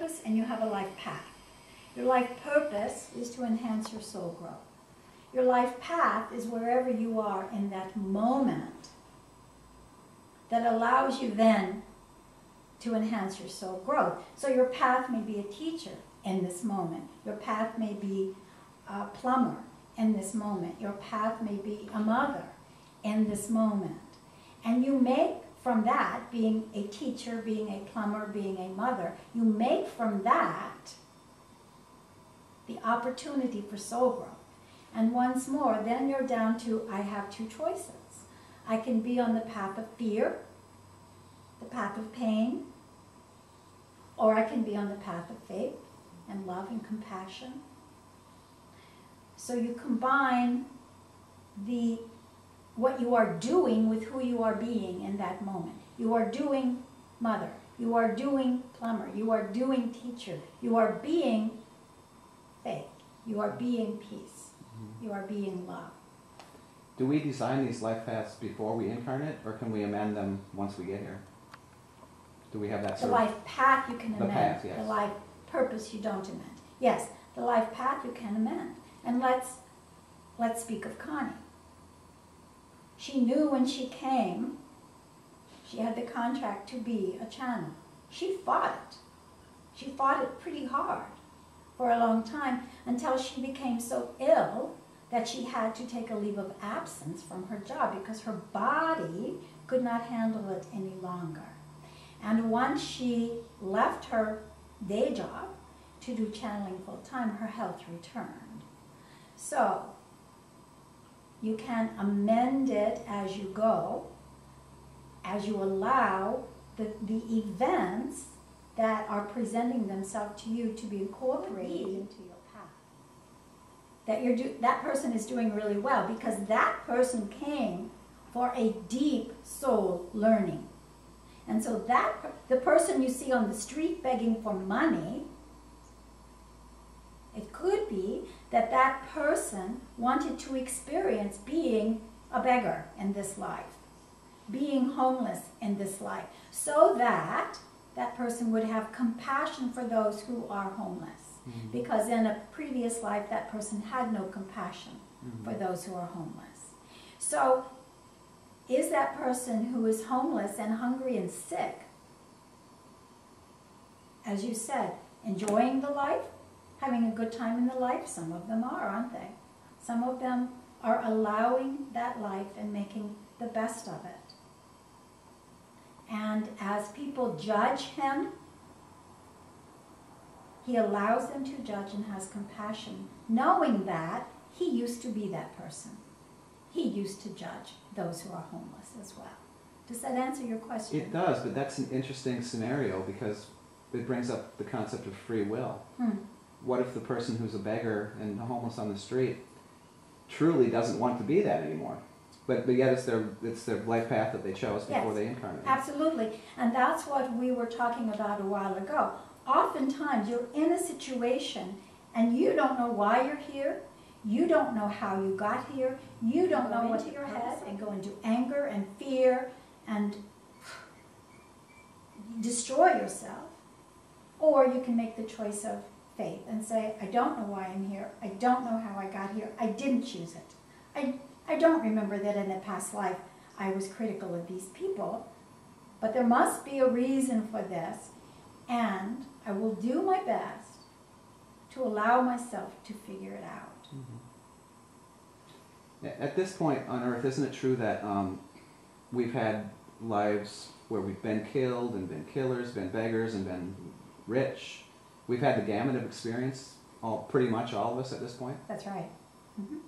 purpose and you have a life path. Your life purpose is to enhance your soul growth. Your life path is wherever you are in that moment that allows you then to enhance your soul growth. So your path may be a teacher in this moment. Your path may be a plumber in this moment. Your path may be a mother in this moment. And you make from that, being a teacher, being a plumber, being a mother, you make from that the opportunity for soul growth. And once more, then you're down to, I have two choices. I can be on the path of fear, the path of pain, or I can be on the path of faith and love and compassion. So you combine what you are doing with who you are being in that moment. You are doing mother, you are doing plumber, you are doing teacher, you are being faith, you are being peace, you are being love. Do we design these life paths before we incarnate, or can we amend them once we get here? Do we have that sort of... The life path you can amend. The path, yes. The life purpose you don't amend. Yes, the life path you can amend. And let's speak of Connie. She knew when she came, she had the contract to be a channel. She fought it. She fought it pretty hard for a long time until she became so ill that she had to take a leave of absence from her job because her body could not handle it any longer. And once she left her day job to do channeling full time, her health returned. So you can amend it as you go, as you allow the events that are presenting themselves to you to be incorporated into your path. That person is doing really well because that person came for a deep soul learning. And so the person you see on the street begging for money, it could be that that person wanted to experience being a beggar in this life, being homeless in this life, so that that person would have compassion for those who are homeless. Mm-hmm. Because in a previous life, that person had no compassion mm-hmm. for those who are homeless. So, is that person who is homeless and hungry and sick, as you said, enjoying the life, having a good time in the life? Some of them are, aren't they? Some of them are allowing that life and making the best of it. And as people judge him, he allows them to judge and has compassion, knowing that he used to be that person. He used to judge those who are homeless as well. Does that answer your question? It does, but that's an interesting scenario because it brings up the concept of free will. What if the person who's a beggar and homeless on the street truly doesn't want to be that anymore? But yet it's their life path that they chose before they incarnated. Absolutely. And that's what we were talking about a while ago. Oftentimes you're in a situation and you don't know why you're here. You don't know how you got here. You don't know what's in your head and go into anger and fear and destroy yourself. Or you can make the choice of faith and say, I don't know why I'm here. I don't know how I got here. I didn't choose it. I don't remember that in a past life I was critical of these people, but there must be a reason for this, and I will do my best to allow myself to figure it out. Mm-hmm. At this point on Earth, isn't it true that we've had lives where we've been killed and been killers, been beggars and been rich? We've had the gamut of experience, pretty much all of us at this point? That's right. Mm-hmm.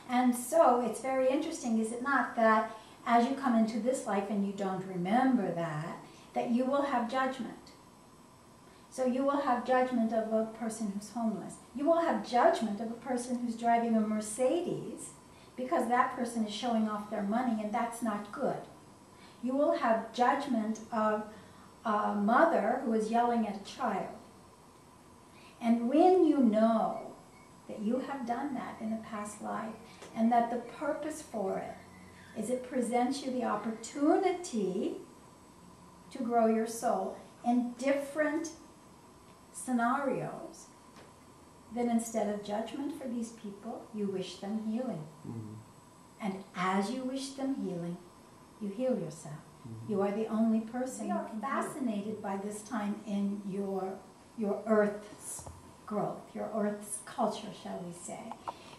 And so it's very interesting, is it not, that as you come into this life and you don't remember that you will have judgment. So you will have judgment of a person who's homeless. You will have judgment of a person who's driving a Mercedes because that person is showing off their money and that's not good. You will have judgment of a mother who is yelling at a child. And when you know that you have done that in a past life, and that the purpose for it is it presents you the opportunity to grow your soul in different scenarios, then instead of judgment for these people, you wish them healing. And as you wish them healing, you heal yourself. You are the only person. We are fascinated by this time in your Earth's growth, your Earth's culture, shall we say.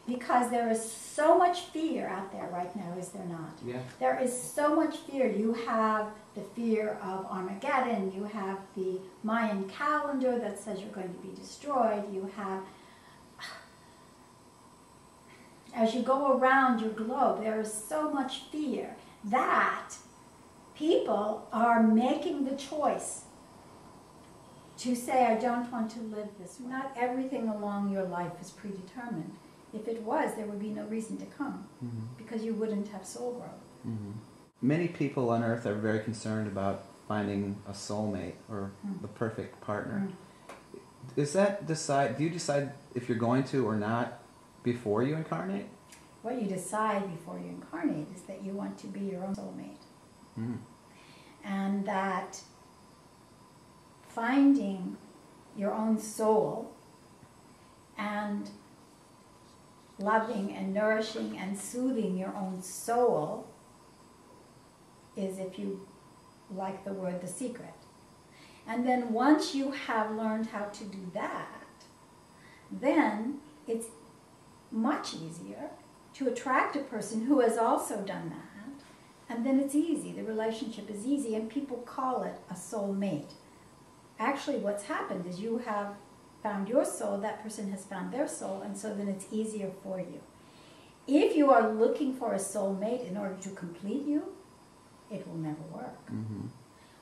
Because there is so much fear out there right now, is there not? Yeah. There is so much fear. You have the fear of Armageddon. You have the Mayan calendar that says you're going to be destroyed. You have, as you go around your globe, there is so much fear that people are making the choice to say, I don't want to live this way. Not everything along your life is predetermined. If it was, there would be no reason to come, because you wouldn't have soul growth. Many people on Earth are very concerned about finding a soulmate or the perfect partner. Is that do you decide if you're going to or not before you incarnate? What you decide before you incarnate is that you want to be your own soulmate. And that finding your own soul and loving and nourishing and soothing your own soul is, if you like the word, the secret. And then once you have learned how to do that, then it's much easier to attract a person who has also done that. And then it's easy. The relationship is easy, and people call it a soulmate. Actually, what's happened is you have found your soul, that person has found their soul, and so then it's easier for you. If you are looking for a soulmate in order to complete you, it will never work.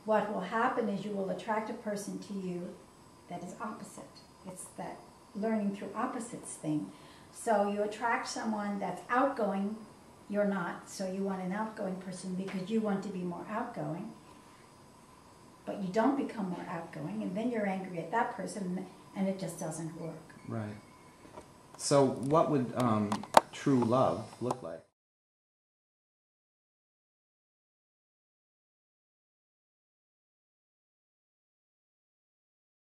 What will happen is you will attract a person to you that is opposite. It's that learning through opposites thing. So you attract someone that's outgoing, you're not, so you want an outgoing person because you want to be more outgoing, but you don't become more outgoing, and then you're angry at that person, and it just doesn't work. Right. So what would true love look like?